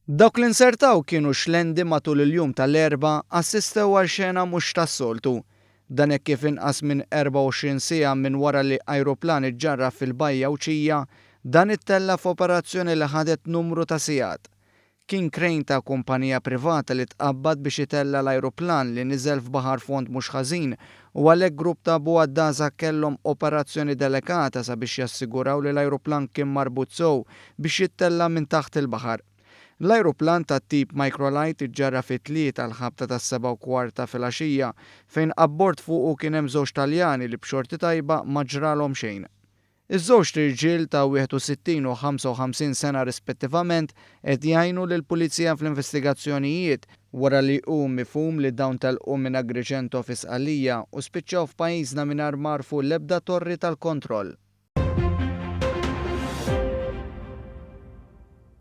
Dawk li nsertaw kienu xlendi matul il-jum tal-erba' assistew għal xena mhux tas-soltu. Dan hekk kif inqas minn 24 siegħa minn wara li ajruplan iġġarraf fil-Bajja Wċija, dan ittella f'operazzjoni li ħadet numru ta' sigħat. Kien krejn ta' kumpanija privata li tqabbad biex itella l-ajruplan li niżel f'baħar fond mhux ħażin u għalhekk grupp ta' Buaddaza kellhom operazzjoni delikata sabiex jassiguraw li l-ajruplan kien marbut sew biex jittella minn taħt il-baħar. L-ajruplan ta' tip Microlight iġġarra fit-tlieta l-ħabta tas-7:15 filgħaxija fejn abbord fuqu kien hemm żewġ Taljani li b'xorti tajba ma ġralhom xejn. Iż-żewġ irġiel ta' 61 u 55 sena rispettivament qed jgħinu lill-pulizija fl-investigazzjonijiet wara li hu mifhum li dawn telqu minn Agrigento fi Sqallija u spiċċaw f'pajjiżna mingħajr marfu l-ebda torri tal-kontroll.